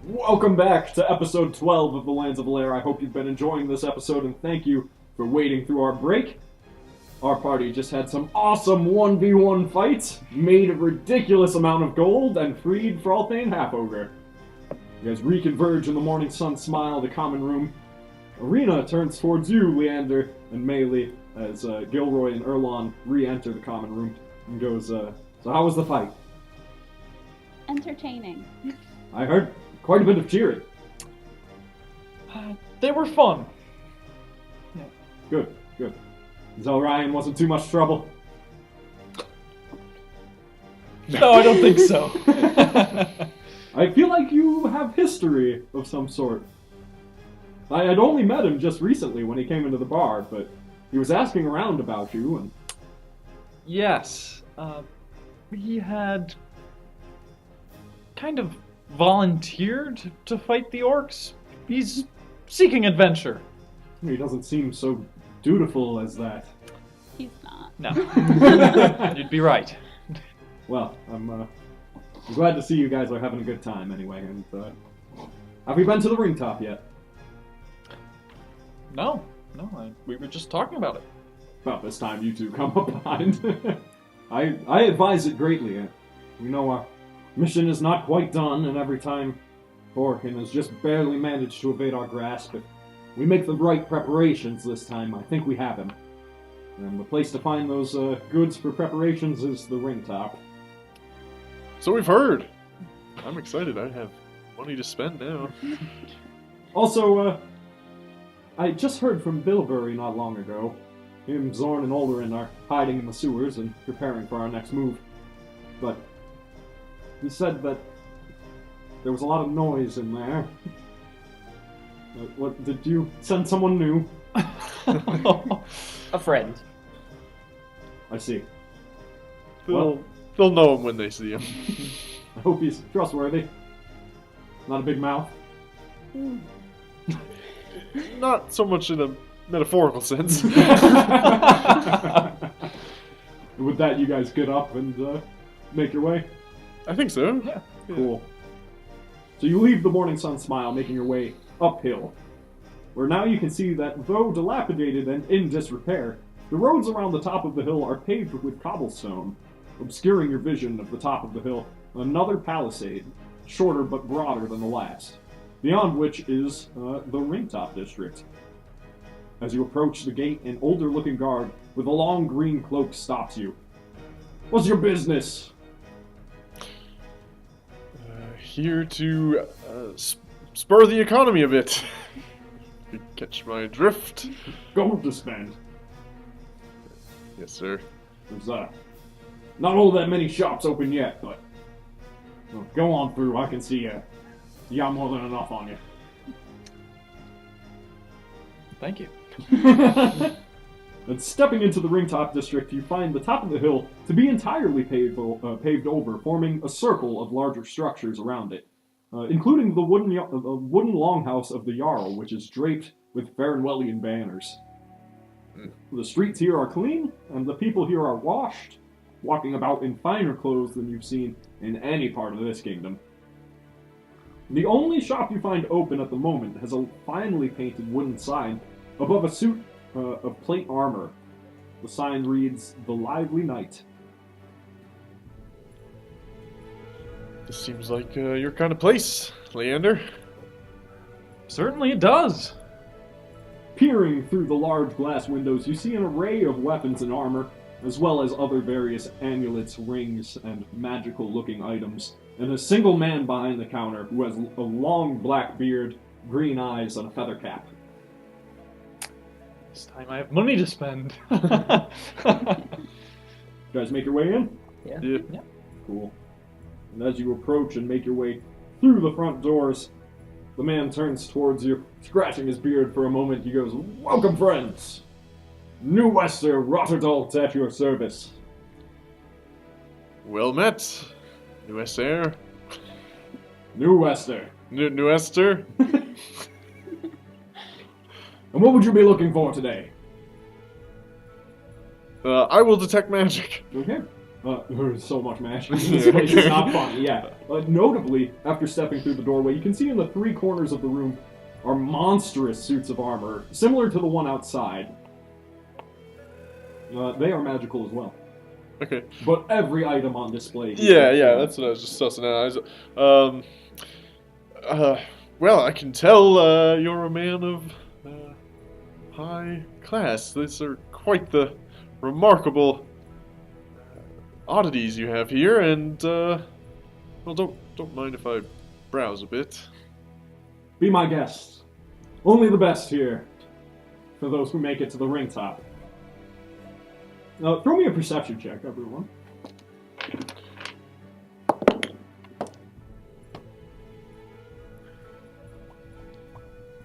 Welcome back to episode 12 of the Lands of Alaire. I hope you've been enjoying this episode, and thank you for waiting through our break. Our party just had some awesome 1v1 fights, made a ridiculous amount of gold, and freed Fralthane Half-Ogre. You guys reconverge in the morning sun smile, the common room. Arena turns towards you, Leander and Melee, as Gilroy and Erlon re-enter the common room and goes, so how was the fight? Entertaining. I heard quite a bit of cheering. They were fun. Good. Zelryan wasn't too much trouble. No, I don't think so. I feel like you have history of some sort. I had only met him just recently when he came into the bar, but he was asking around about you, and... Yes. He had kind of volunteered to fight the orcs. He's seeking adventure. He doesn't seem so dutiful as that. He's not. No. You'd be right. Well, I'm glad to see you guys are having a good time anyway, and have you been to the ring top yet? No, we were just talking about it. About this time you two come up behind. I advise it greatly. We know our mission is not quite done, and every time Borkin has just barely managed to evade our grasp. If we make the right preparations this time, I think we have him. And the place to find those goods for preparations is the ring top. So we've heard. I'm excited. I have money to spend now. Also, I just heard from Bilberry not long ago. Him, Zorn, and Olderin are hiding in the sewers and preparing for our next move. But he said that there was a lot of noise in there. What, did you send someone new? A friend. I see. They'll know him when they see him. I hope he's trustworthy. Not a big mouth. Not so much in a metaphorical sense. With that, you guys get up and make your way. I think so. Yeah. Cool. So you leave the morning sun smile, making your way uphill, where now you can see that, though dilapidated and in disrepair, the roads around the top of the hill are paved with cobblestone, obscuring your vision of the top of the hill. Another palisade, shorter but broader than the last, beyond which is the Ringtop district. As you approach the gate, an older-looking guard with a long green cloak stops you. What's your business? Here to spur the economy a bit. You catch my drift? Gold to spend. Yes, sir. There's not all that many shops open yet, but well, go on through. I can see you got more than enough on you. Thank you. And stepping into the Ringtop district, you find the top of the hill to be entirely paved over, forming a circle of larger structures around it, including the wooden longhouse of the Jarl, which is draped with Farinwellian banners. The streets here are clean, and the people here are washed, walking about in finer clothes than you've seen in any part of this kingdom. The only shop you find open at the moment has a finely painted wooden sign above a suit of plate armor. The sign reads, "The Lively Knight." This seems like your kind of place, Leander. Certainly it does. Peering through the large glass windows, you see an array of weapons and armor, as well as other various amulets, rings, and magical-looking items, and a single man behind the counter who has a long black beard, green eyes, and a feather cap. This time I have money to spend. You guys make your way in? Yeah. Yeah. Cool. And as you approach and make your way through the front doors, the man turns towards you, scratching his beard for a moment. He goes, "Welcome, friends! New Wester Rotterdalt at your service." Well met, New Esther. New Wester. New Esther. And what would you be looking for today? I will detect magic. Okay. There's so much magic. This place is not funny, yeah. Notably, after stepping through the doorway, you can see in the three corners of the room are monstrous suits of armor, similar to the one outside. They are magical as well. Okay. But every item on display... Yeah, that's what I was just sussing out. Well, I can tell you're a man of high class. These are quite the remarkable oddities you have here, and well, don't mind if I browse a bit. Be my guest. Only the best here. For those who make it to the ring top. Throw me a perception check, everyone.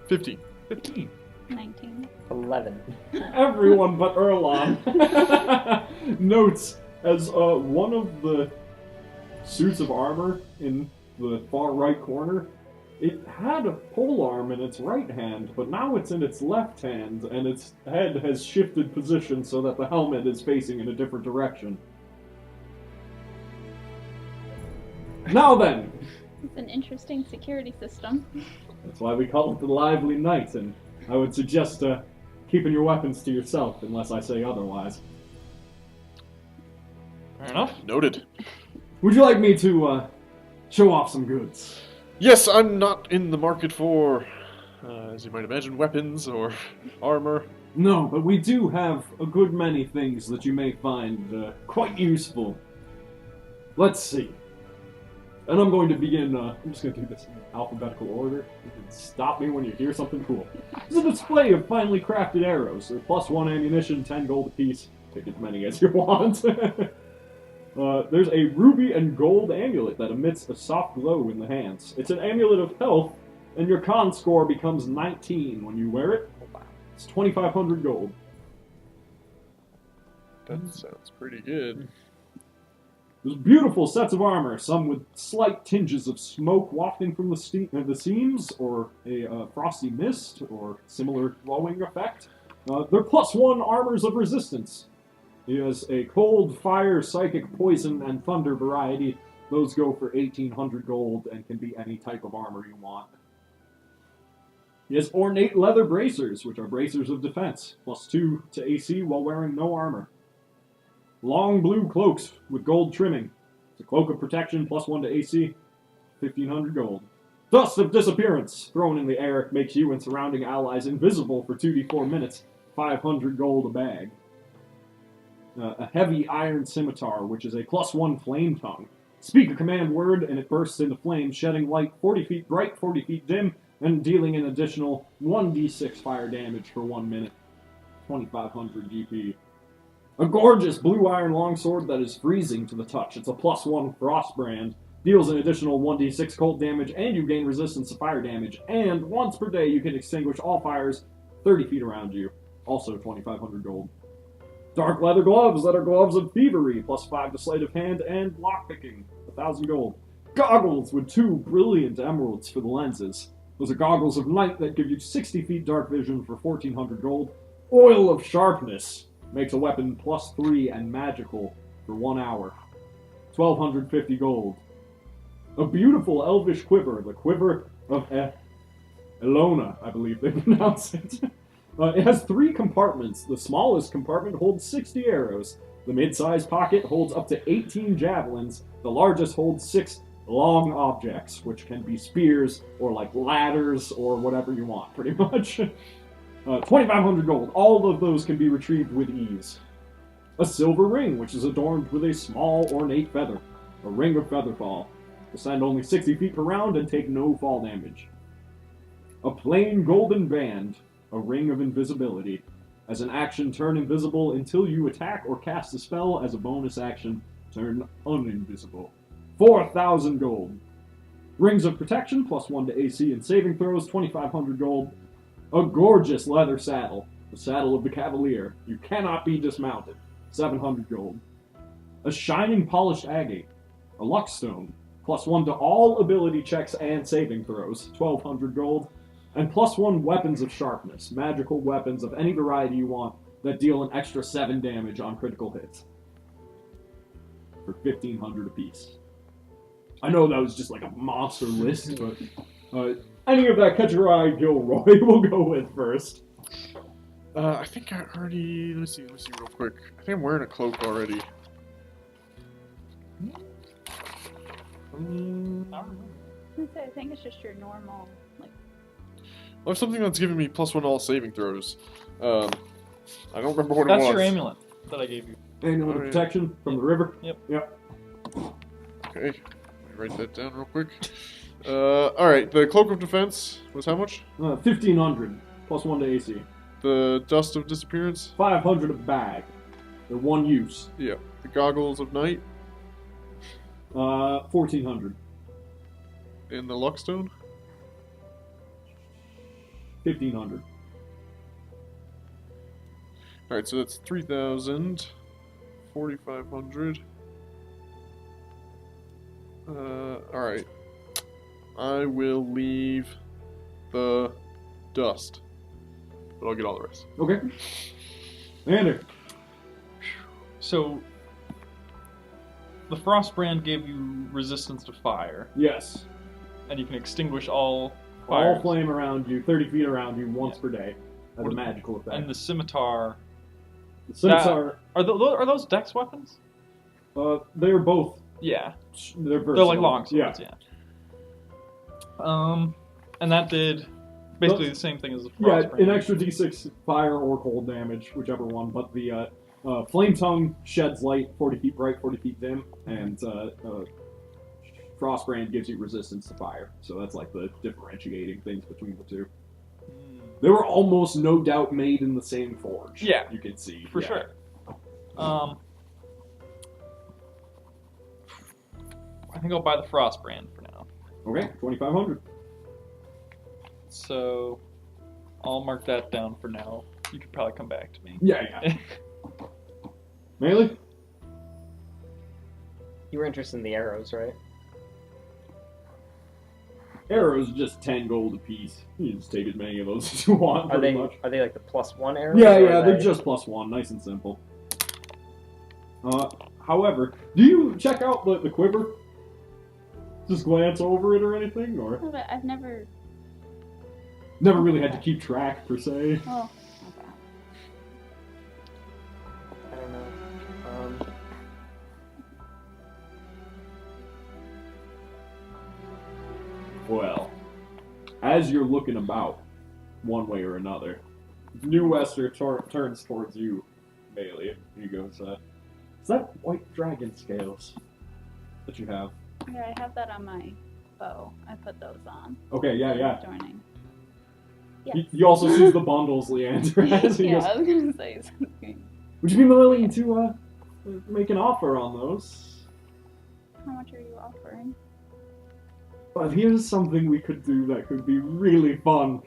15. 19. 11. Everyone but Erlon notes as one of the suits of armor in the far right corner, it had a polearm in its right hand, but now it's in its left hand, and its head has shifted position so that the helmet is facing in a different direction. Now then! It's an interesting security system. That's why we call it the Lively Knight, and I would suggest keeping your weapons to yourself, unless I say otherwise. Fair enough. Noted. Would you like me to show off some goods? Yes, I'm not in the market for, as you might imagine, weapons or armor. No, but we do have a good many things that you may find quite useful. Let's see. And I'm going to begin, I'm just going to do this in alphabetical order. You can stop me when you hear something cool. This is a display of finely crafted arrows. They're +1 ammunition, 10 gold apiece. Take as many as you want. There's a ruby and gold amulet that emits a soft glow in the hands. It's an amulet of health, and your con score becomes 19 when you wear it. It's 2,500 gold. That sounds pretty good. There's beautiful sets of armor, some with slight tinges of smoke wafting from the seams, or a frosty mist, or similar glowing effect. They're +1 armors of resistance. He has a cold, fire, psychic, poison, and thunder variety. Those go for 1,800 gold and can be any type of armor you want. He has ornate leather bracers, which are bracers of defense, +2 to AC while wearing no armor. Long blue cloaks with gold trimming. It's a cloak of protection, +1 to AC, 1,500 gold. Dust of disappearance, thrown in the air, makes you and surrounding allies invisible for 2d4 minutes, 500 gold a bag. A heavy iron scimitar, which is a +1 flame tongue. Speak a command word, and it bursts into flames, shedding light 40 feet bright, 40 feet dim, and dealing an additional 1d6 fire damage for 1 minute. 2,500 GP. A gorgeous blue iron longsword that is freezing to the touch. It's a +1 frost brand. Deals an additional 1d6 cold damage, and you gain resistance to fire damage. And once per day, you can extinguish all fires 30 feet around you. Also 2,500 gold. Dark leather gloves that are gloves of thievery, +5 to sleight of hand, and lockpicking, 1,000 gold. Goggles with 2 brilliant emeralds for the lenses. Those are goggles of night that give you 60 feet dark vision for 1,400 gold. Oil of sharpness makes a weapon +3 and magical for 1 hour. 1,250 gold. A beautiful elvish quiver, the quiver of Elona, I believe they pronounce it. It has 3 compartments. The smallest compartment holds 60 arrows. The mid-sized pocket holds up to 18 javelins. The largest holds 6 long objects, which can be spears or like ladders or whatever you want, pretty much. 2,500 gold. All of those can be retrieved with ease. A silver ring, which is adorned with a small ornate feather. A ring of featherfall. Descend only 60 feet per round and take no fall damage. A plain golden band. A ring of invisibility. As an action, turn invisible until you attack or cast a spell. As a bonus action, turn uninvisible. 4,000 gold. Rings of protection, +1 to AC and saving throws, 2,500 gold. A gorgeous leather saddle. The saddle of the Cavalier. You cannot be dismounted. 700 gold. A shining polished agate. A luck stone. +1 to all ability checks and saving throws, 1,200 gold. And +1 weapons of sharpness, magical weapons of any variety you want that deal an extra 7 damage on critical hits. for 1,500 apiece. I know that was just like a monster list, but any of that catch your eye, Gilroy, will go with first. I think I already. Let me see real quick. I think I'm wearing a cloak already. I think it's just your normal, like. I have something that's giving me +1 all saving throws. I don't remember what it That's was. your amulet that I gave you. Annual Alright. protection from the river. Yep. Okay, let me write that down real quick. Alright, the Cloak of Defense was how much? 1,500 +1 to AC. The Dust of Disappearance? 500 a bag. They're one use. Yeah. The Goggles of Night? 1,400. And the Luckstone? 1,500. Alright, so that's 3,000. 4,500. Alright. I will leave the dust. But I'll get all the rest. Okay. Ander. So, the Frostbrand gave you resistance to fire, Yes. and you can extinguish all All fires. flame around you, 30 feet around you, once per day. As a magical effect. And the scimitar. The scimitar, Are those dex weapons? they're both. Yeah. They're They're like versatile. long swords, yeah. And that did basically the same thing as the Yeah, Frostbrand. an extra d6 fire or cold damage, whichever one. But the flame tongue sheds light, 40 feet bright, 40 feet dim, and Frostbrand gives you resistance to fire. So that's like the differentiating things between the two. They were almost no doubt made in the same forge. Yeah. You can see. For yeah. sure. I think I'll buy the Frostbrand for now. Okay, 2,500. So, I'll mark that down for now. You could probably come back to me. Yeah. Melee? You were interested in the arrows, right? Arrows just 10 gold apiece. You can just take as many of those as you want. Are pretty they much. like the +1 arrows? Yeah, or yeah, are they're they- just +1, nice and simple. However, do you check out the quiver? Just glance over it or anything, or No, but I've never. never really had to keep track per se? Oh. Okay. I don't know. Well, as you're looking about, one way or another, New Wester turns towards you, Bailey. He goes, "Is that white dragon scales that you have?" Yeah, I have that on my bow. I put those on. Okay, yeah. Joining. Yes. He also sees the bundles Leander has. He Yeah, goes, I was gonna say something. "Would you be willing to make an offer on those?" How much are you offering? But here's something we could do that could be really fun.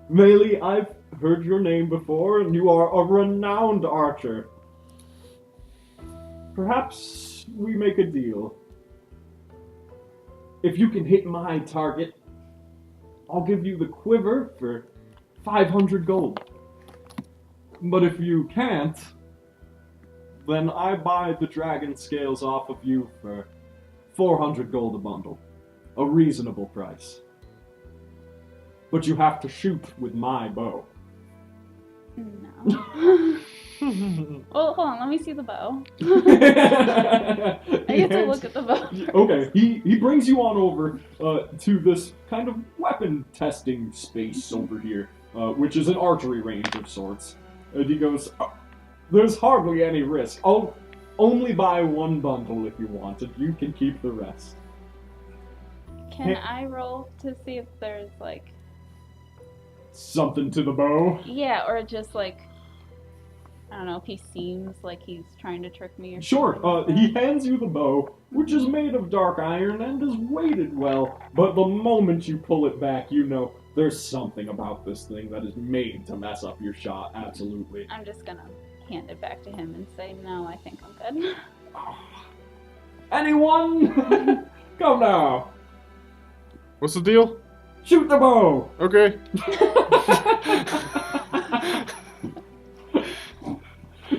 Melee, I've heard your name before, and you are a renowned archer. Perhaps we make a deal. If you can hit my target, I'll give you the quiver for 500 gold. But if you can't, then I buy the dragon scales off of you for 400 gold a bundle. A reasonable price. But you have to shoot with my bow. No. Well, hold on. Let me see the bow. I get to look at the bow. Okay, he brings you on over to this kind of weapon testing space over here, which is an archery range of sorts. And he goes, "Oh, there's hardly any risk. I'll only buy one bundle if you want, and you can keep the rest." Can I roll to see if there's like, Something to the bow. yeah, or just like, I don't know, if he seems like he's trying to trick me or Sure, something like he that? hands you the bow, which is made of dark iron and is weighted well, but the moment you pull it back, you know there's something about this thing that is made to mess up your shot, absolutely. I'm just gonna hand it back to him and say, no, I think I'm good. Anyone? Come now, What's the deal? shoot the bow! Okay.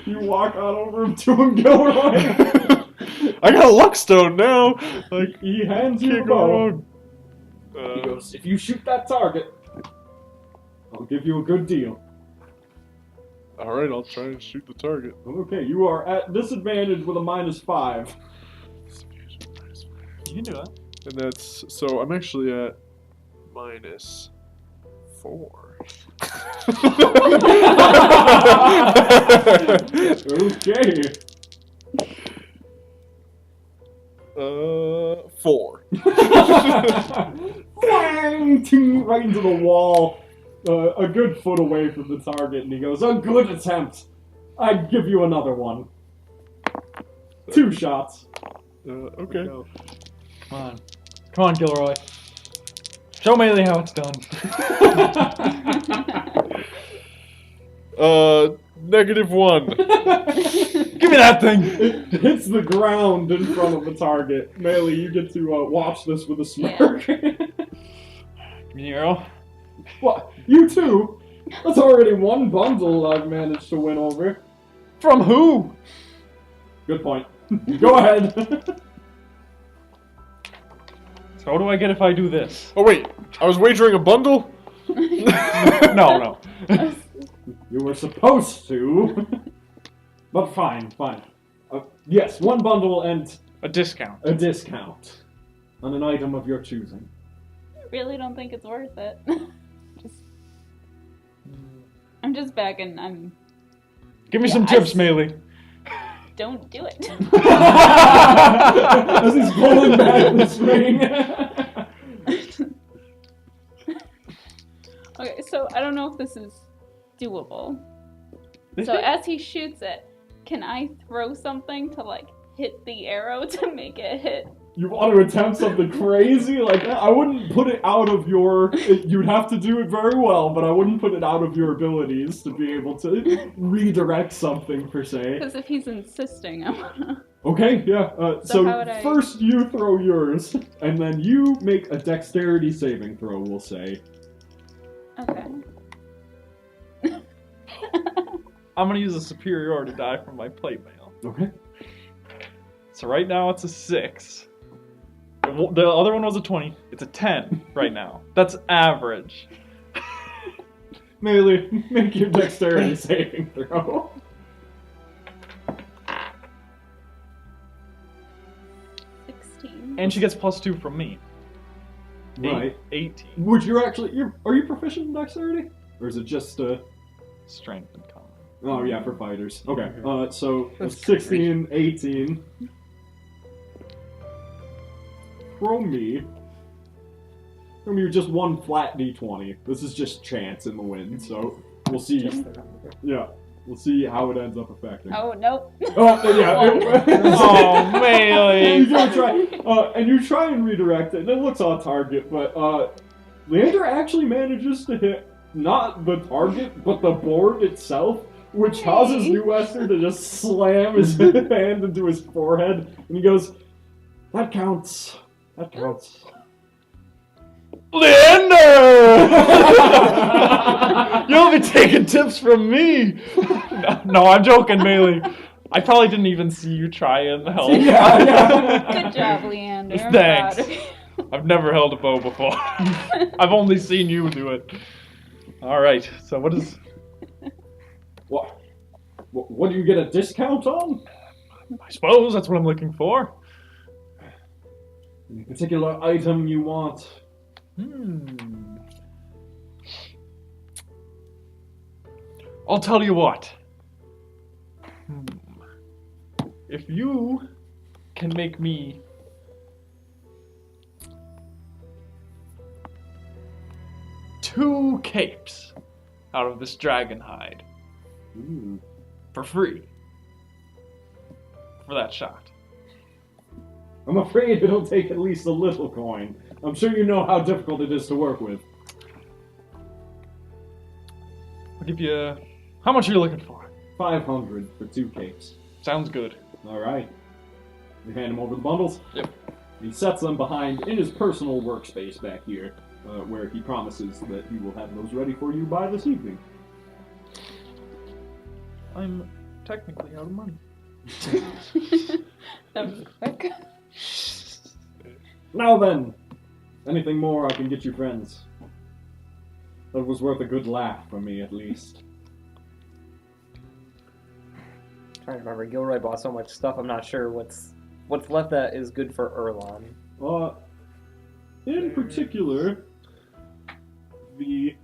You walk on over to him, Gilroy. I got a luck stone now. Like, He hands you the can't go bow. wrong. He goes, if you shoot that target, I'll give you a good deal. All right, I'll try and shoot the target. Okay, you are at disadvantage with a -5. You can do that. And that's so I'm actually at -4. Okay. 4. Whang! Ting, right into the wall, a good foot away from the target, and he goes, a good attempt. I'd give you another one. 2 shots. Okay. Come on, Gilroy. Show Melee how it's done. -1. Give me that thing. It hits the ground in front of the target. Melee, you get to watch this with a smirk. Give me the arrow. What? You too? That's already one bundle I've managed to win over. From who? Good point. Go ahead. So what do I get if I do this? Oh wait, I was wagering a bundle. No. You were supposed to. But fine. Yes, one bundle and A discount. a discount on an item of your choosing. I really don't think it's worth it. I'm just begging. Give me some Yeah, tips, Melee. Don't do it. As he's pulling back the string. Okay, so I don't know if this is doable. So as he shoots it, can I throw something to like hit the arrow to make it hit? You want to attempt something crazy like that? I wouldn't put it out of your... You'd have to do it very well, but I wouldn't put it out of your abilities to be able to redirect something, per se. Because if he's insisting, I wanna... Okay, yeah. So how would I- First you throw yours, and then you make a dexterity saving throw, we'll say. Okay. I'm gonna use a superiority die from my plate mail. Okay. So right now it's a 6. The other one was a 20. It's a 10 right now. That's average. Melee, make your dexterity saving throw. And she gets +2 from me. Right. 18. Would you actually... Are you proficient in dexterity? Or is it just... Strength and con. Oh, yeah, for fighters. Okay, so That's 16, 18. From me just one flat d20. This is just chance in the wind, so we'll see. Yeah, we'll see how it ends up affecting. Oh, nope. Oh, yeah. Oh, Melee! You do try, and you try and redirect it, and it looks on target, but Leander actually manages to hit not the target, but the board itself, which causes New Wester to just slam his hand into his forehead, and he goes, "That counts. That counts." Leander! You'll be taking tips from me! No, I'm joking, Melee. I probably didn't even see you try and help. Yeah. Good job, Leander. I'm Thanks. proud of you. I've never held a bow before. I've only seen you do it. Alright, so what is... What do you get a discount on? I suppose that's what I'm looking for. Any particular item you want? I'll tell you what. If you can make me two capes out of this dragon hide for free for that shot. I'm afraid it'll take at least a little coin. I'm sure you know how difficult it is to work with. I'll give you... How much are you looking for? 500 for 2 capes. Sounds good. Alright. You hand him over the bundles? Yep. He sets them behind in his personal workspace back here, where he promises that he will have those ready for you by this evening. I'm technically out of money. That was quick. Now then, anything more I can get you friends? That was worth a good laugh for me, at least. Trying to remember, Gilroy bought so much stuff. I'm not sure what's left that is good for Erlon. In particular, the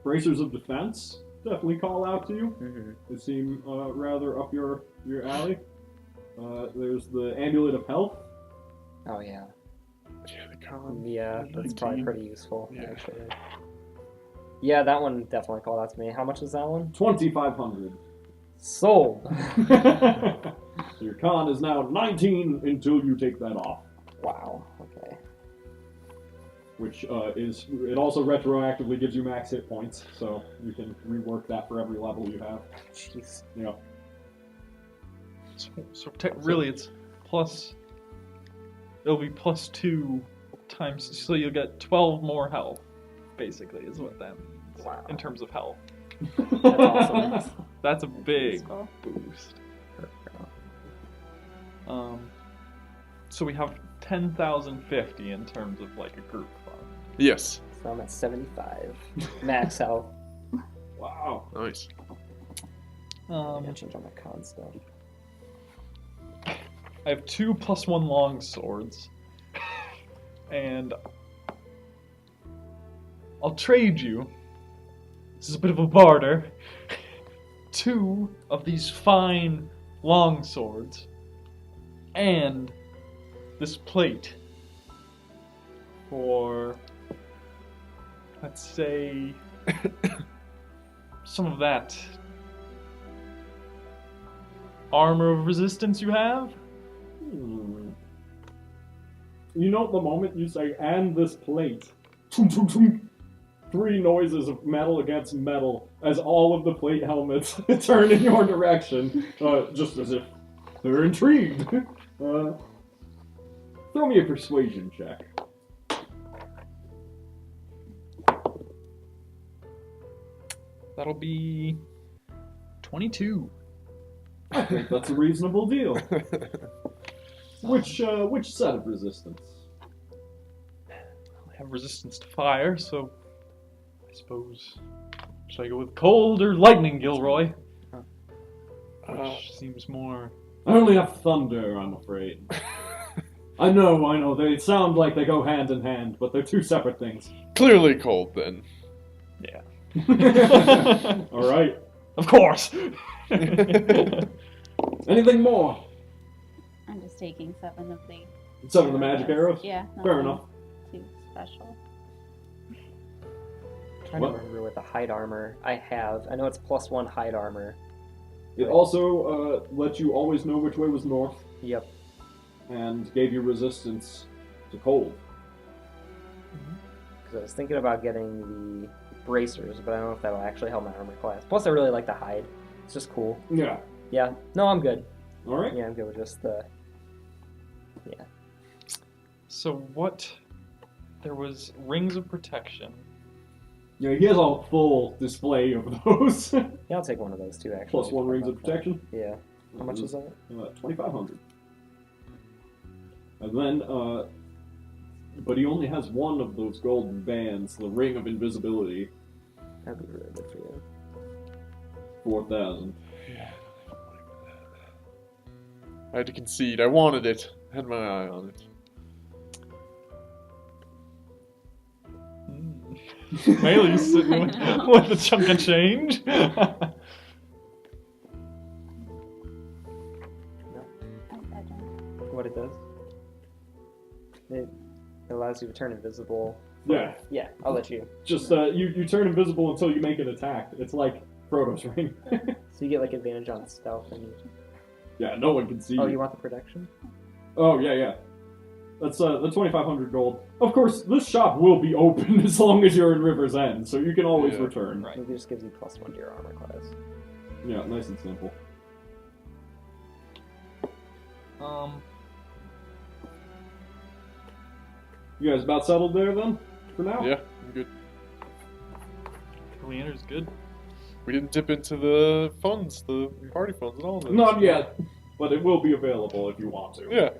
bracers of defense definitely call out to you. Mm-hmm. They seem rather up your alley. There's the amulet of health. Oh yeah, Yeah, the con. yeah, that's probably 19. pretty useful. Yeah. Actually. Yeah, that one definitely called out to me. How much is that one? 2,500. Sold. Your con is now 19 until you take that off. Wow. Okay. Which it also retroactively gives you max hit points, so you can rework that for every level you have. Jeez. Yeah. So really, it's plus. It'll be plus 2 times, so you'll get 12 more health. Basically, is what that means. Wow. In terms of health, That's awesome. that's a big Useful. boost. So we have 10,050 in terms of like a group fund. Yes. So I'm at 75. Max health. Wow. Nice. I'm gonna change all my con stuff. I have 2 +1 long swords, and I'll trade you. This is a bit of a barter. 2 of these fine long swords, and this plate for, let's say, some of that armor of resistance you have. You know, the moment you say, and this plate, tum, tum, tum, 3 noises of metal against metal as all of the plate helmets turn in your direction, just as if they're intrigued. Throw me a persuasion check. That'll be 22. I think that's a reasonable deal. Which set of resistance? I have resistance to fire, so I suppose. Should I go with cold or lightning, Gilroy? Which seems more. I only have thunder, I'm afraid. I know, they sound like they go hand in hand, but they're 2 separate things. Clearly cold then. Yeah. Alright. Of course! Anything more? I'm just taking 7 of the. 7 of the magic arrows? Yeah. Fair nothing enough. Too special. Trying What? to remember what the hide armor I have. I know it's +1 hide armor. It also let you always know which way was north, Yep. and gave you resistance to cold. Because I was thinking about getting the bracers, but I don't know if that'll actually help my armor class. Plus, I really like the hide. It's just cool. Yeah. Yeah. No, I'm good. Alright? Yeah, I'm good with just the. Yeah. So what? There was rings of protection. Yeah, he has a full display of those. Yeah, I'll take one of those too, actually. +1 rings of protection. Yeah. How much is that? 2,500. And then, but he only has 1 of those golden bands, the Ring of Invisibility, That'd be really good for you. 4,000. I had to concede. I wanted it. I had my eye on it. Bailey's sitting with a chunk of change. Oh, that jump. What it does? It allows you to turn invisible. Yeah, Yeah, I'll let you. just, you turn invisible until you make an attack. It's like Frodo's ring. So you get like advantage on stealth and. Yeah, no one can see Oh, you. you want the protection? Oh, yeah. That's the 2,500 gold. Of course, this shop will be open as long as you're in River's End, so you can always Yeah. return. Right. Maybe it just gives you +1 to your armor class. Yeah, nice and simple. You guys about settled there then? For now? Yeah, I'm good. Leander's good. We didn't dip into the funds, the party funds, and all of that. Not yet. but it will be available if you want to. Yeah.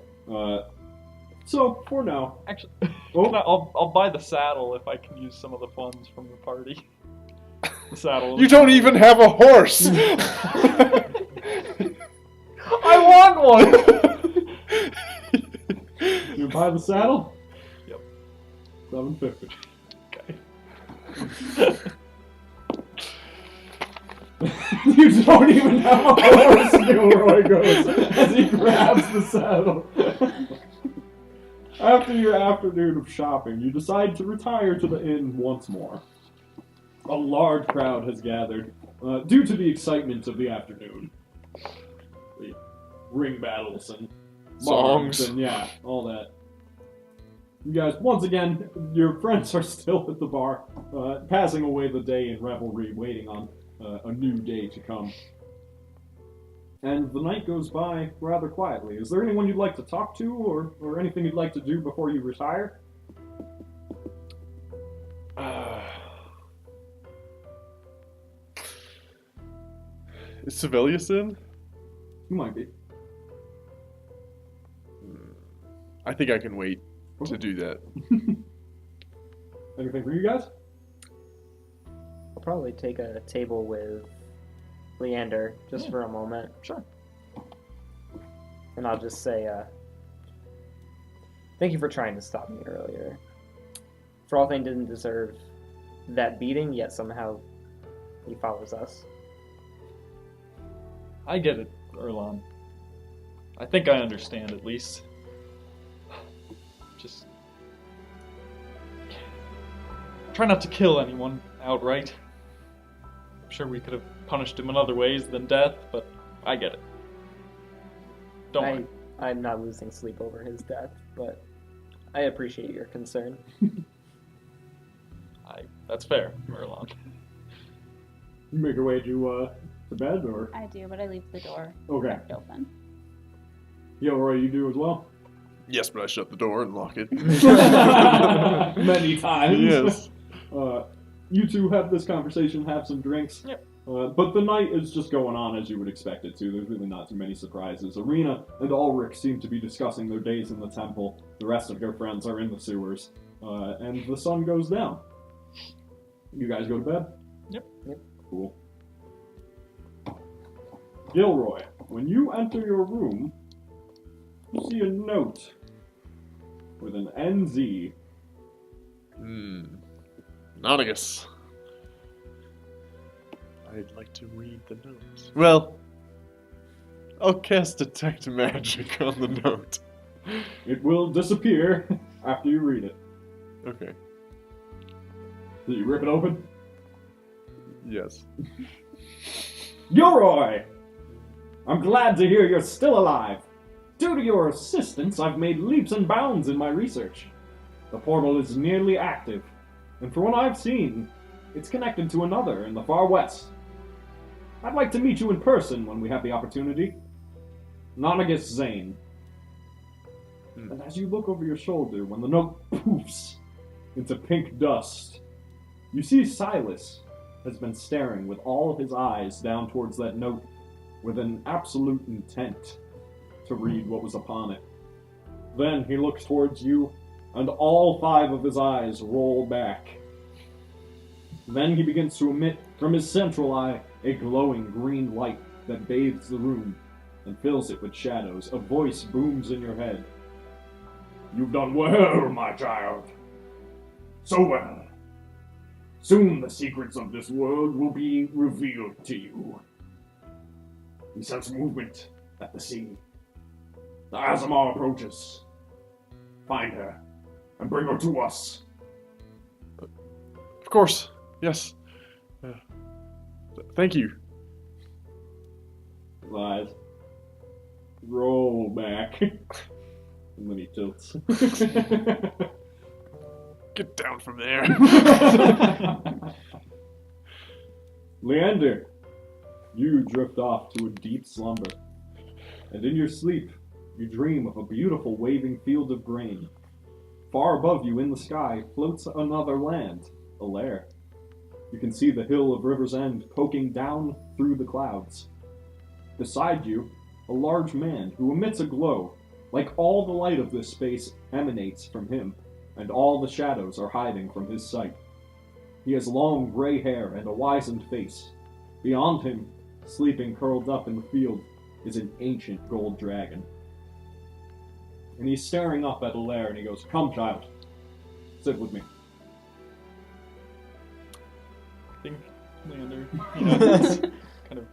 So, for now... Actually, Oh. I'll buy the saddle if I can use some of the funds from the party. The saddle. You don't even have a horse! I want one! You buy the saddle? Yep. $750. Okay. You don't even have a horse, Gilroy goes, as he grabs the saddle. After your afternoon of shopping, you decide to retire to the inn once more. A large crowd has gathered, due to the excitement of the afternoon. The ring battles and Songs. and yeah, all that. You guys, once again, your friends are still at the bar, passing away the day in revelry, waiting on a new day to come. And the night goes by rather quietly. Is there anyone you'd like to talk to, or anything you'd like to do before you retire? Is Sibelius in? You might be. I think I can wait to do that. Anything for you guys? I'll probably take a table with Leander just for a moment. Sure. And I'll just say, thank you for trying to stop me earlier. Frothin didn't deserve that beating, yet somehow he follows us. I get it, Erlon. I think I understand, at least. Just... try not to kill anyone outright. I'm sure we could have punished him in other ways than death, but I get it. Don't worry. I'm not losing sleep over his death, but I appreciate your concern. That's fair, Erlon. You make your way to bed, or? I do, but I leave the door Okay. left open. Gilroy, you do as well? Yes, but I shut the door and lock it. Many times. Yes. You two have this conversation, have some drinks. Yep. But the night is just going on as you would expect it to. There's really not too many surprises. Arena and Ulrich seem to be discussing their days in the temple. The rest of your friends are in the sewers. And the sun goes down. You guys go to bed? Yep. Cool. Gilroy, when you enter your room, you see a note with an NZ. Nonigus. I'd like to read the note. Well, I'll cast Detect Magic on the note. It will disappear after you read it. Okay. Do you rip it open? Yes. Gilroy! I'm glad to hear you're still alive. Due to your assistance, I've made leaps and bounds in my research. The portal is nearly active, and from what I've seen, it's connected to another in the far west. I'd like to meet you in person when we have the opportunity. Nonigus Zane. And as you look over your shoulder, when the note poofs into pink dust, you see Silas has been staring with all of his eyes down towards that note with an absolute intent to read what was upon it. Then he looks towards you, and all 5 of his eyes roll back. Then he begins to emit from his central eye a glowing green light that bathes the room and fills it with shadows. A voice booms in your head. You've done well, my child. So well. Soon the secrets of this world will be revealed to you. You sense movement at the sea. The Azamar approaches. Find her and bring her to us. Of course. Yes. Thank you. Lies. Roll back. And then he tilts. Get down from there. Leander, you drift off to a deep slumber. And in your sleep, you dream of a beautiful waving field of grain. Far above you in the sky floats another land, Alaire. You can see the hill of River's End poking down through the clouds. Beside you, a large man who emits a glow, like all the light of this space emanates from him, and all the shadows are hiding from his sight. He has long gray hair and a wizened face. Beyond him, sleeping curled up in the field, is an ancient gold dragon. And he's staring up at Alaire and he goes, "Come, child. Sit with me." I think Leander, just kind of,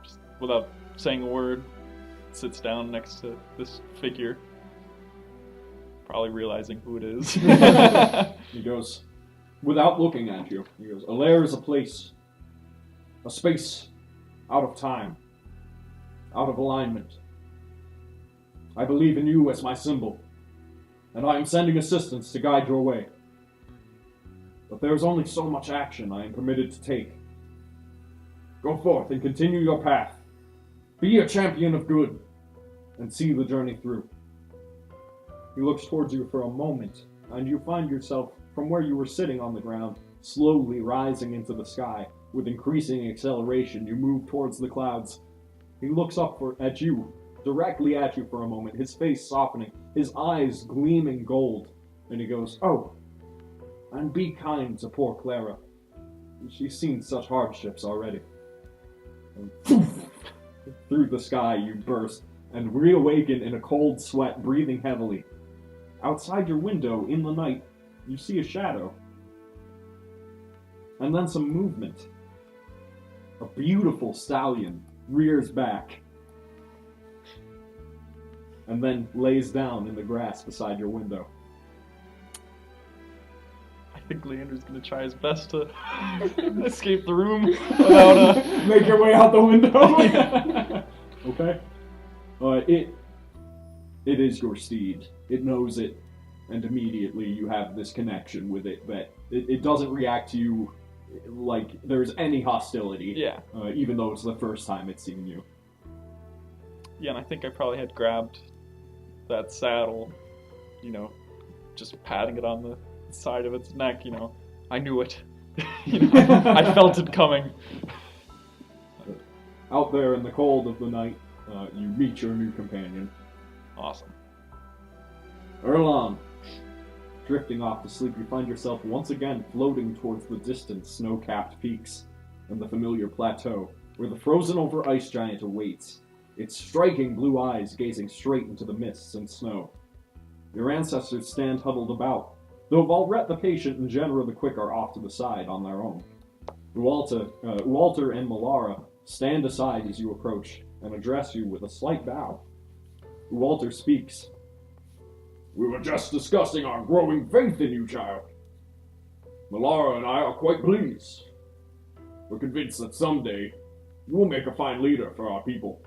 just without saying a word, sits down next to this figure, probably realizing who it is. He goes, without looking at you, he goes, "Alaire is a place, a space out of time, out of alignment. I believe in you as my symbol, and I am sending assistance to guide your way. But there is only so much action I am permitted to take. Go forth and continue your path. Be a champion of good, and see the journey through." He looks towards you for a moment, and you find yourself, from where you were sitting on the ground, slowly rising into the sky. With increasing acceleration, you move towards the clouds. He looks up at you, directly at you for a moment, his face softening, his eyes gleaming gold, and he goes, "Oh, and be kind to poor Clara. She's seen such hardships already." And poof, through the sky you burst, and reawaken in a cold sweat, breathing heavily. Outside your window, in the night, you see a shadow. And then some movement. A beautiful stallion rears back, and then lays down in the grass beside your window. I think Leander's gonna try his best to escape the room without Make your way out the window. Okay. It is your steed. It knows it, and immediately you have this connection with it that it doesn't react to you like there's any hostility. Yeah. Even though it's the first time it's seen you. Yeah, and I think I probably had grabbed that saddle, just patting it on the side of its neck, I knew it. I felt it coming. Out there in the cold of the night, you meet your new companion. Awesome. Erlon. Drifting off to sleep, you find yourself once again floating towards the distant snow-capped peaks and the familiar plateau, where the frozen-over ice giant awaits, its striking blue eyes gazing straight into the mists and snow. Your ancestors stand huddled about, though Valret the Patient and Genera the Quick are off to the side on their own. Ualter and Malara stand aside as you approach and address you with a slight bow. Ualter speaks. "We were just discussing our growing faith in you, child. Malara and I are quite pleased. We're convinced that someday you will make a fine leader for our people.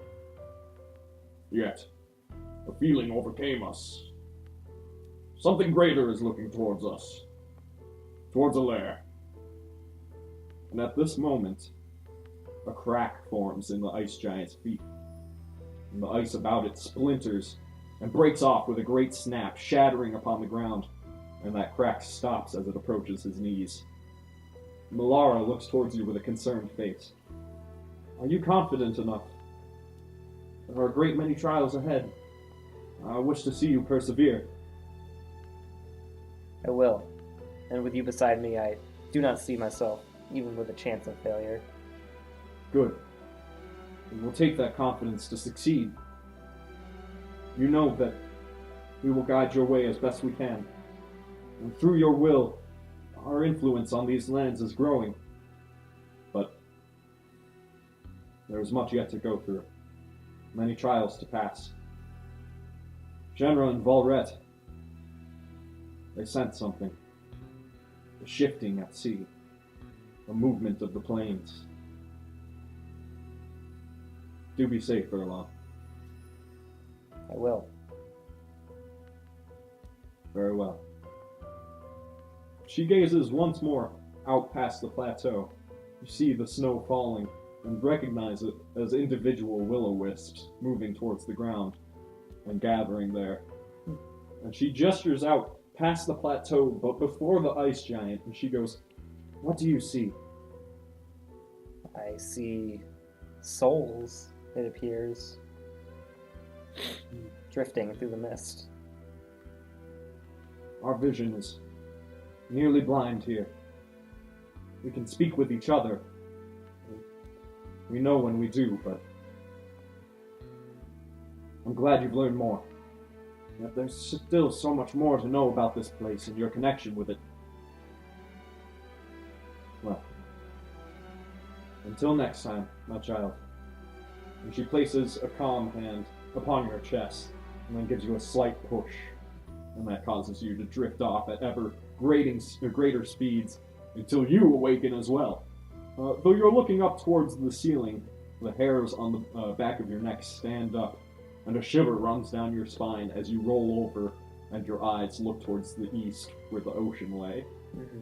Yet, a feeling overcame us. Something greater is looking towards us. Towards Alaire." And at this moment, a crack forms in the ice giant's feet, and the ice about it splinters and breaks off with a great snap, shattering upon the ground, and that crack stops as it approaches his knees. Malara looks towards you with a concerned face. "Are you confident enough? There are a great many trials ahead. I wish to see you persevere." I will. And with you beside me, I do not see myself, even with a chance of failure. "Good. We will take that confidence to succeed. You know that we will guide your way as best we can. And through your will, our influence on these lands is growing. But there is much yet to go through. Many trials to pass. Genera and Valret, they sense something. A shifting at sea. A movement of the plains. Do be safe, Erlon." I will. "Very well." She gazes once more out past the plateau. You see the snow falling and recognize it as individual will-o-wisps moving towards the ground and gathering there. And she gestures out past the plateau but before the ice giant, and she goes, "What do you see?" I see souls, it appears. drifting through the mist. Our vision is nearly blind here. We can speak with each other. We know when we do, but I'm glad you've learned more. Yet there's still so much more to know about this place and your connection with it. Well, until next time, my child. And she places a calm hand upon your chest, and then gives you a slight push, and that causes you to drift off at ever greater speeds until you awaken as well. Though you're looking up towards the ceiling, the hairs on the back of your neck stand up, and a shiver runs down your spine as you roll over and your eyes look towards the east where the ocean lay. Mm-hmm.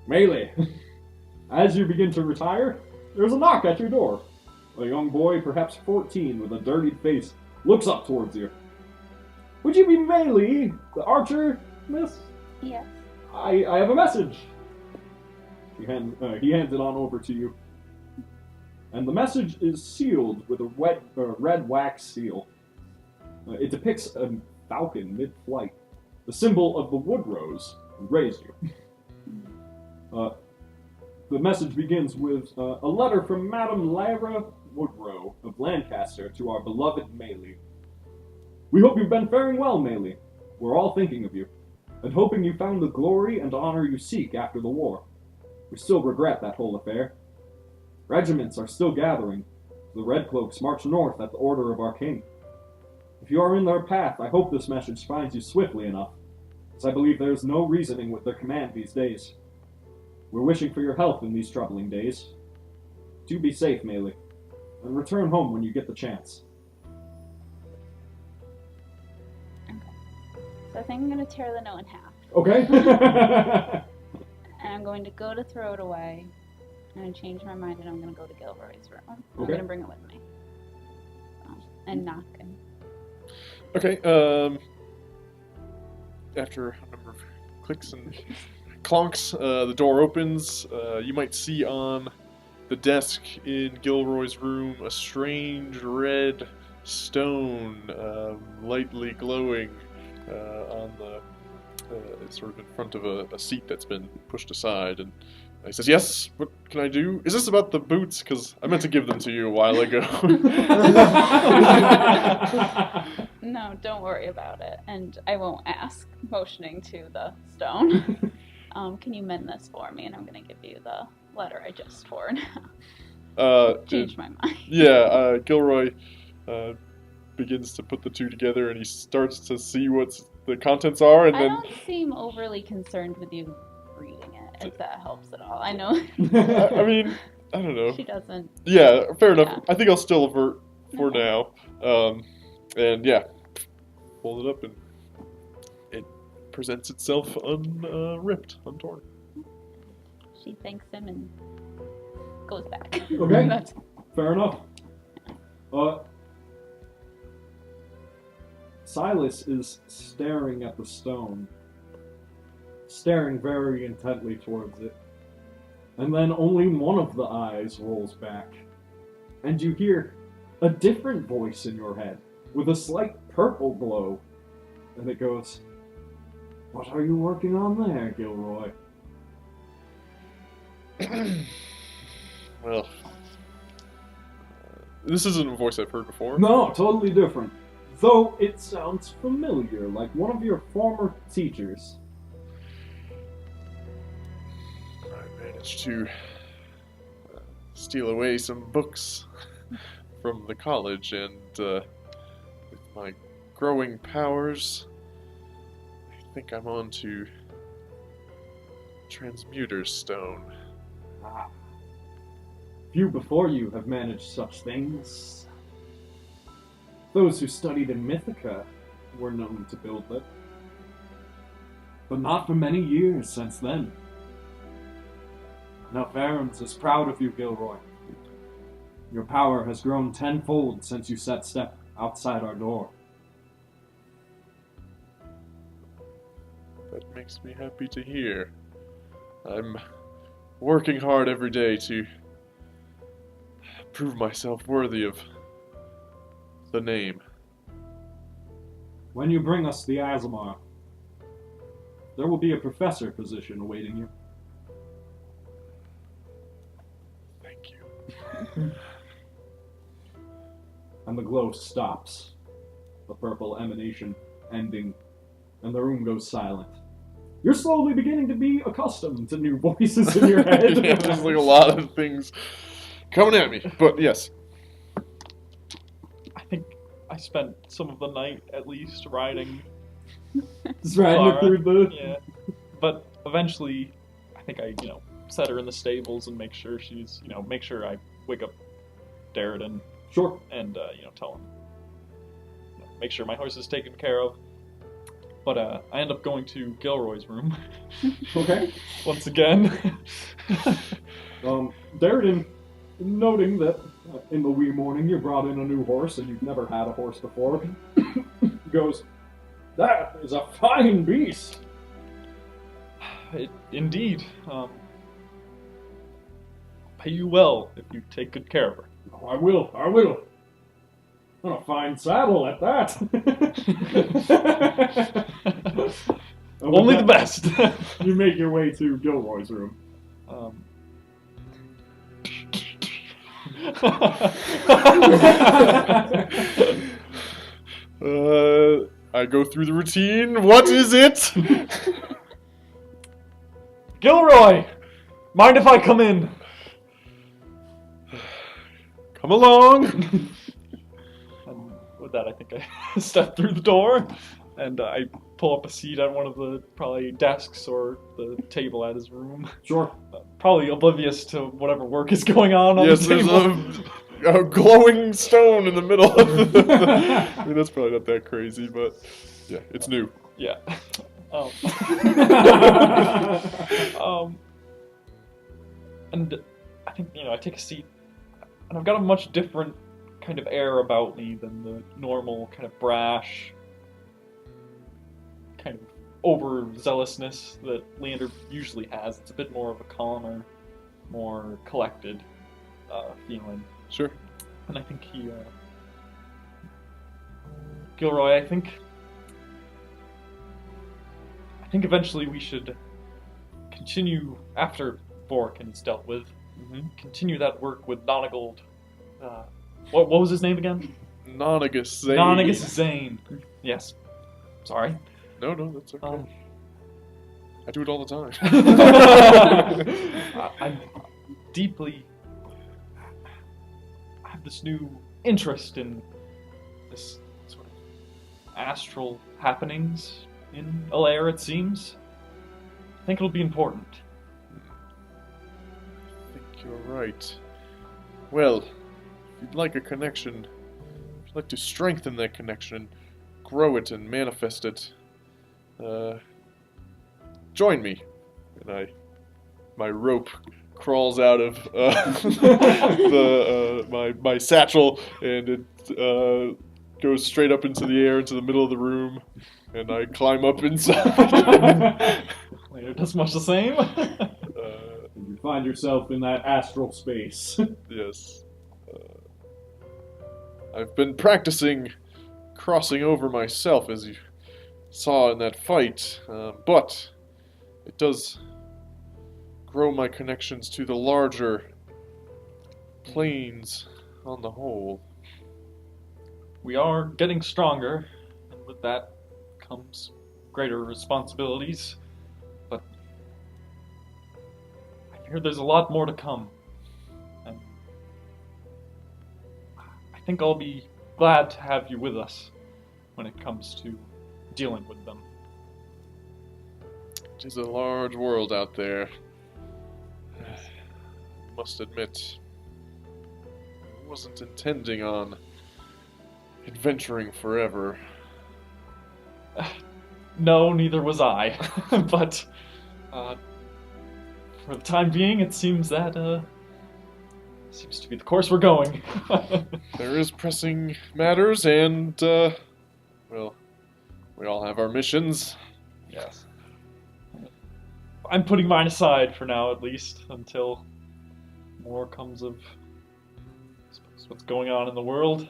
Melee! As you begin to retire, there's a knock at your door. A young boy, perhaps 14, with a dirtied face, looks up towards you. Would you be Melee, the archer, miss? Yes. I have a message. He hands it on over to you. And the message is sealed with a red wax seal. It depicts a falcon mid-flight, the symbol of the wood rose, who raised you. The message begins with a letter from Madame Lyra Woodrow of Lancaster to our beloved Melee. We hope you've been faring well, Melee. We're all thinking of you, and hoping you found the glory and honor you seek after the war. We still regret that whole affair. Regiments are still gathering. The Redcloaks march north at the order of our king. If you are in their path, I hope this message finds you swiftly enough, as I believe there is no reasoning with their command these days. We're wishing for your health in these troubling days. Do be safe, Melee, and return home when you get the chance. Okay. So I think I'm going to tear the note in half. Okay? And I'm going to go to throw it away. I'm going to change my mind and I'm going to go to Gilroy's room. I'm Okay. going to bring it with me. And knock and... Okay, after a number of clicks and clonks, the door opens. You might see on the desk in Gilroy's room a strange red stone, lightly glowing on the sort of in front of a seat that's been pushed aside. And he says, "Yes, what can I do? Is this about the boots? Because I meant to give them to you a while ago." No, don't worry about it. And I won't ask, motioning to the stone. Can you mend this for me? And I'm going to give you the letter I just tore now. Changed my mind. Yeah, Gilroy begins to put the two together, and he starts to see what the contents are, and I then... don't seem overly concerned with you reading it, if that helps at all. I know I mean, I don't know. she doesn't. Yeah, fair enough. Yeah. I think I'll still avert for Okay. now. And yeah, fold it up, and it presents itself unripped, untorn. She thanks him and goes back. Okay. That's- Fair enough. Silas is staring at the stone, staring very intently towards it, and then only one of the eyes rolls back, and you hear a different voice in your head, with a slight purple glow, and it goes, "What are you working on there, Gilroy?" Well, this isn't a voice I've heard before. No, totally different. Though it sounds familiar, like one of your former teachers. I managed to steal away some books from the college, and with my growing powers, I think I'm on to Transmuter's Stone. Ah. Few before you have managed such things. Those who studied in Mythica were known to build it, but not for many years since then. Now Farron's is proud of you, Gilroy. Your power has grown tenfold since you set step outside our door. That makes me happy to hear. I'm working hard every day to prove myself worthy of the name. When you bring us the Azamar, there will be a professor position awaiting you. Thank you. And the glow stops, the purple emanation ending, and the room goes silent. You're slowly beginning to be accustomed to new voices in your head. Yeah, there's like a lot of things coming at me, but yes. I think I spent some of the night at least riding. Just riding it Clara. through the... Yeah. But eventually, I think I, set her in the stables and make sure she's, make sure I wake up Darren Sure. and tell him, make sure my horse is taken care of. But I end up going to Gilroy's room Okay. once again. Darren, noting that in the wee morning you brought in a new horse and you've never had a horse before, goes, "That is a fine beast." Indeed. Pay you well if you take good care of her. Oh, I will. And a fine saddle at that. And with Only the that, best. You make your way to Gilroy's room. I go through the routine. What is it? Gilroy! Mind if I come in? Come along. And with that, I think I step through the door, and I pull up a seat at one of the probably desks or the table at his room. Sure. Probably oblivious to whatever work is going on Yes, the there's table. a glowing stone in the middle of the... I mean, that's probably not that crazy, but yeah, it's new. Yeah. And I think, I take a seat, and I've got a much different kind of air about me than the normal kind of brash, kind of overzealousness that Leander usually has. It's a bit more of a calmer, more collected feeling. Sure. And I think Gilroy, I think eventually we should continue, after Vorkin is dealt with, continue that work with Nonagold. What was his name again? Nonagus Zane. Nonagus Zane. Yes. Sorry. No, that's okay. I do it all the time. I'm deeply... I have this new interest in this sort of astral happenings in Alaire, it seems. I think it'll be important. I think you're right. Well, if you'd like a connection, if you'd like to strengthen that connection, grow it and manifest it, join me. And my rope crawls out of my satchel, and it goes straight up into the air, into the middle of the room, and I climb up inside. Later does much the same. And you find yourself in that astral space. Yes. I've been practicing crossing over myself, as you saw in that fight, but it does grow my connections to the larger planes on the whole. We are getting stronger, and with that comes greater responsibilities, but I hear there's a lot more to come, and I think I'll be glad to have you with us when it comes to dealing with them. It is a large world out there. Must admit, I wasn't intending on adventuring forever. No, neither was I, but for the time being, it seems that seems to be the course we're going. There is pressing matters, and well, we all have our missions. Yes. I'm putting mine aside for now, at least, until more comes of, I suppose, what's going on in the world.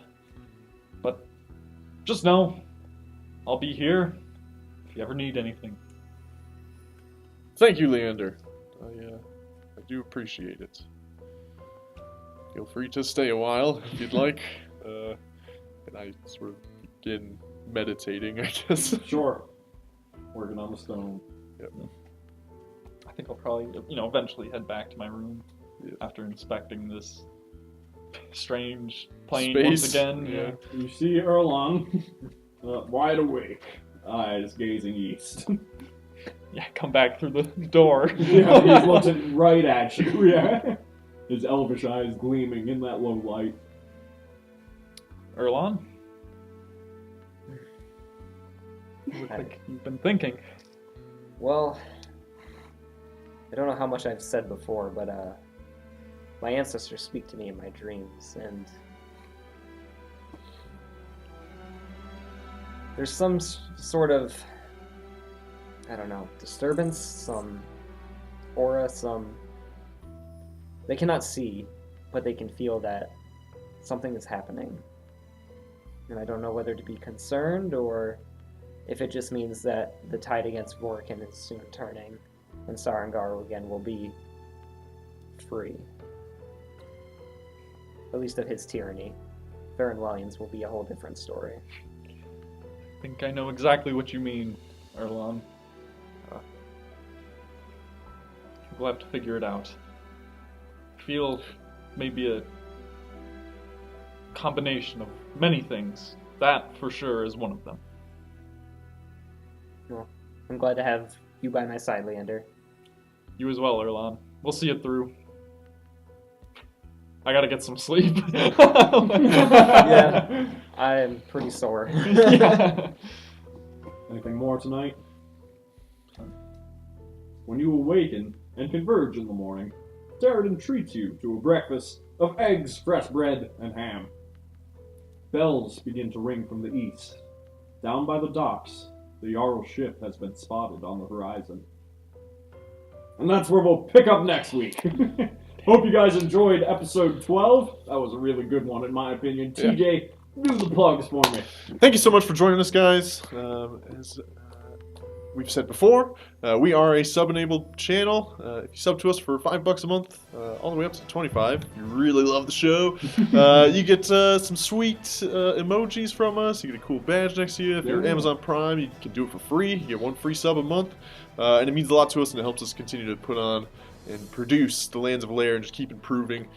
But just know, I'll be here if you ever need anything. Thank you, Leander. I do appreciate it. Feel free to stay a while if you'd like. And I sort of begin meditating, I guess. Sure. Working on the stone. Yep. I think I'll probably, eventually head back to my room after inspecting this strange plane once Space. again. Yeah. You see Erlon, wide awake, eyes gazing east. Yeah, come back through the door. Yeah, he's looking right at you, yeah. His elvish eyes gleaming in that low light. Erlon? You look like you've been thinking. Well, I don't know how much I've said before, but my ancestors speak to me in my dreams, and there's some sort of, I don't know, disturbance, some aura, they cannot see, but they can feel that something is happening. And I don't know whether to be concerned or if it just means that the tide against Vorkin is soon turning and Sarangaru again will be free. At least of his tyranny. Theron Wellions will be a whole different story. I think I know exactly what you mean, Erlon. We'll have to figure it out. I feel maybe a combination of many things. That, for sure, is one of them. Well, I'm glad to have you by my side, Leander. You as well, Erlon. We'll see it through. I gotta get some sleep. Yeah, I'm pretty sore. Yeah. Anything more tonight? When you awaken and converge in the morning, Darren treats you to a breakfast of eggs, fresh bread, and ham. Bells begin to ring from the east. Down by the docks, the Jarl ship has been spotted on the horizon. And that's where we'll pick up next week. Hope you guys enjoyed episode 12. That was a really good one, in my opinion. Yeah. TJ, do the plugs for me. Thank you so much for joining us, guys. As we've said before, we are a sub-enabled channel. If you sub to us for $5 a month, all the way up to $25, if you really love the show, you get some sweet emojis from us. You get a cool badge next to you. If you're Yeah. Amazon Prime, you can do it for free. You get one free sub a month, and it means a lot to us, and it helps us continue to put on and produce the Lands of Alaire and just keep improving,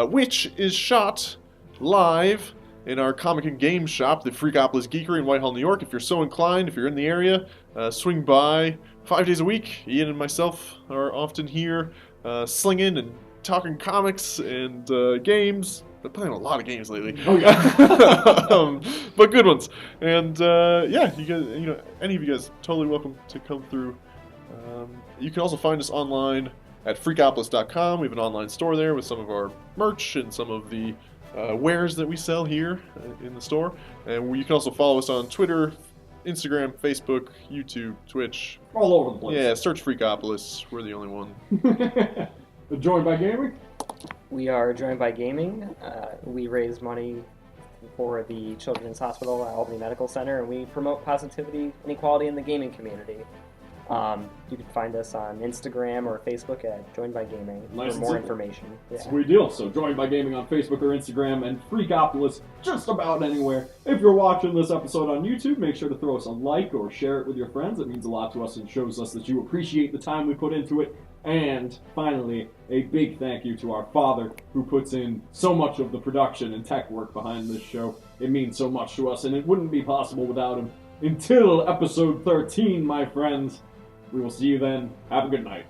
which is shot live in our comic and game shop, the Freakopolis Geekery in Whitehall, New York. If you're so inclined, if you're in the area, swing by 5 days a week. Ian and myself are often here slinging and talking comics and games. Been playing a lot of games lately. Oh, yeah. But good ones. And yeah, you guys, any of you guys, totally welcome to come through. You can also find us online at freakopolis.com. We have an online store there with some of our merch and some of the wares that we sell here in the store. And you can also follow us on Twitter, Instagram, Facebook, YouTube, Twitch. All over the place. Yeah, search Freakopolis. We're the only one. Joined by Gaming? We are joined by gaming. We raise money for the Children's Hospital at Albany Medical Center, and we promote positivity and equality in the gaming community. You can find us on Instagram or Facebook at Joined by Gaming Nice for and more simple. information. Yeah. Sweet deal. So Joined by Gaming on Facebook or Instagram, and Freakopolis just about anywhere. If you're watching this episode on YouTube, make sure to throw us a like or share it with your friends. It means a lot to us and shows us that you appreciate the time we put into it. And finally, a big thank you to our father, who puts in so much of the production and tech work behind this show. It means so much to us, and it wouldn't be possible without him. Until episode 13, my friends. We will see you then. Have a good night.